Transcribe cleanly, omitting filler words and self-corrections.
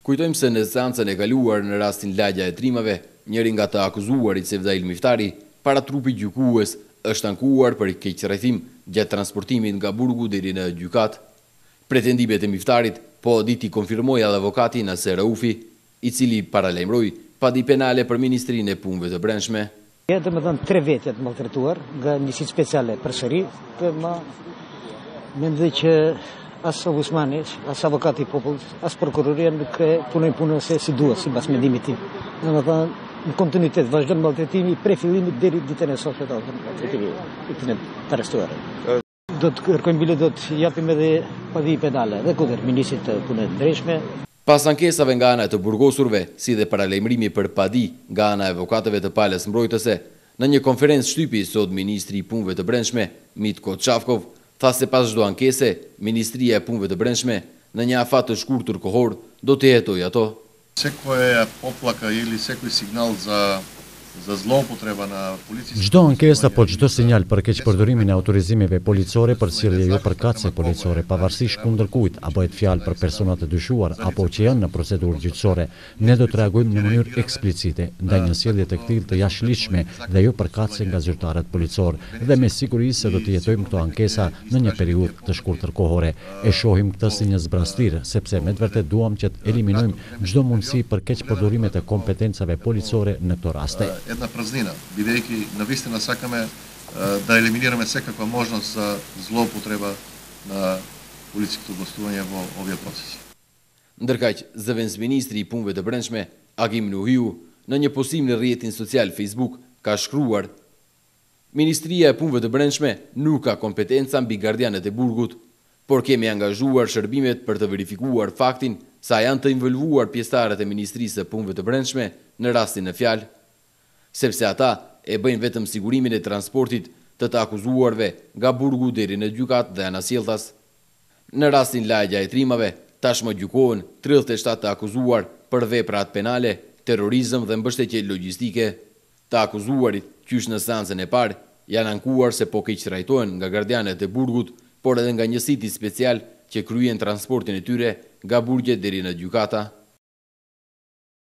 Kujtojmë se në seancën e kaluar në rastin lagja e trimave, njëri nga të akuzuarit Sevdail Miftari, para trupit gjykues, është ankuar për keqrejtim gjatë transportimit nga burgu deri në gjykat. Pretendimet e Miftarit po diti konfirmoi edhe avokati Naser Raufi, i cili paralajmëroi padi penale për Ministrinë e Punëve të Brendshme. Domethënë 3 vjet të maltretuar nga njësi speciale përsëri, mendoj që as ombudsmani, as avokati i popullit, as prokuroria nuk punojnë punën si duhet, sipas mendimit tim. Domethënë në kontinuitet vazhdon maltretimi prej fillimit deri ditën e sotme të arrestuar. Do të kërkojmë bile, do të japim edhe padi penale dhe kundër ministrit të Punëve të Brendshme. Pas ankesave nga ana e të burgosurve, si dhe paralajmërimi për padi nga ana e avokatëve të palës mbrojtëse, në një konferencë shtypi sot Ministri i Punëve të Brendshme, Mitko Çafkov, tha se pas çdo ankese, Ministria e Punëve të Brendshme në një afat të shkurtër kohor do të hetojë ato. Секоја поплака или секој сигнал за zlopotreба na policisë. Çdo ankesë apo çdo sinjal për keqpërdorimin e autorizimeve policore për sjellje jo përkatëse policore, pavarësisht kundër kujt, a bëhet fjalë për persona të dyshuar apo që janë në procedurë gjyqësore, ne do të reagojmë në mënyrë eksplicite ndaj një sjellje të tillë të jashtëligjshme dhe jo përkatëse nga zyrtarët policor, dhe me siguri se do të jetojmë këto ankesa në një periudhë të shkurtër kohore. E shohim këtë si një zbrastir, sepse me të vërtetë duam që të eliminojmë çdo mundësi për keqpërdorimet e kompetencave policore në këto raste. Една празнина, бидејќи навистина сакаме да елиминираме секаква можност за злоупотреба на полициското гостување во овие процеси. Ndërkaq, zëvendës ministri i Punëve të Brendshme, Agim Nuhiu, në një postim në rrjetin social Facebook, ka shkruar: Ministria e Punëve të Brendshme nuk ka kompetenca mbi gardianët e burgut, por kemi angazhuar shërbimet për të verifikuar faktin sa janë të involvuar pjesëtarët e Ministrisë së Punëve të Brendshme në rastin në fjalë, sepse ata e bëjnë vetëm sigurimin e transportit të akuzuarve nga burgu deri në gjykat dhe anasjelltas. Në rastin lagja e trimave, tashmë gjykohen 37 të akuzuar për veprat penale, terrorizëm dhe mbështetje logjistike. Të akuzuarit, qysh në seancën e parë, janë ankuar se po keqtrajtohen nga gardianët e burgut, por edhe nga një siti special që kryen transportin e tyre nga burgjet deri në gjykata.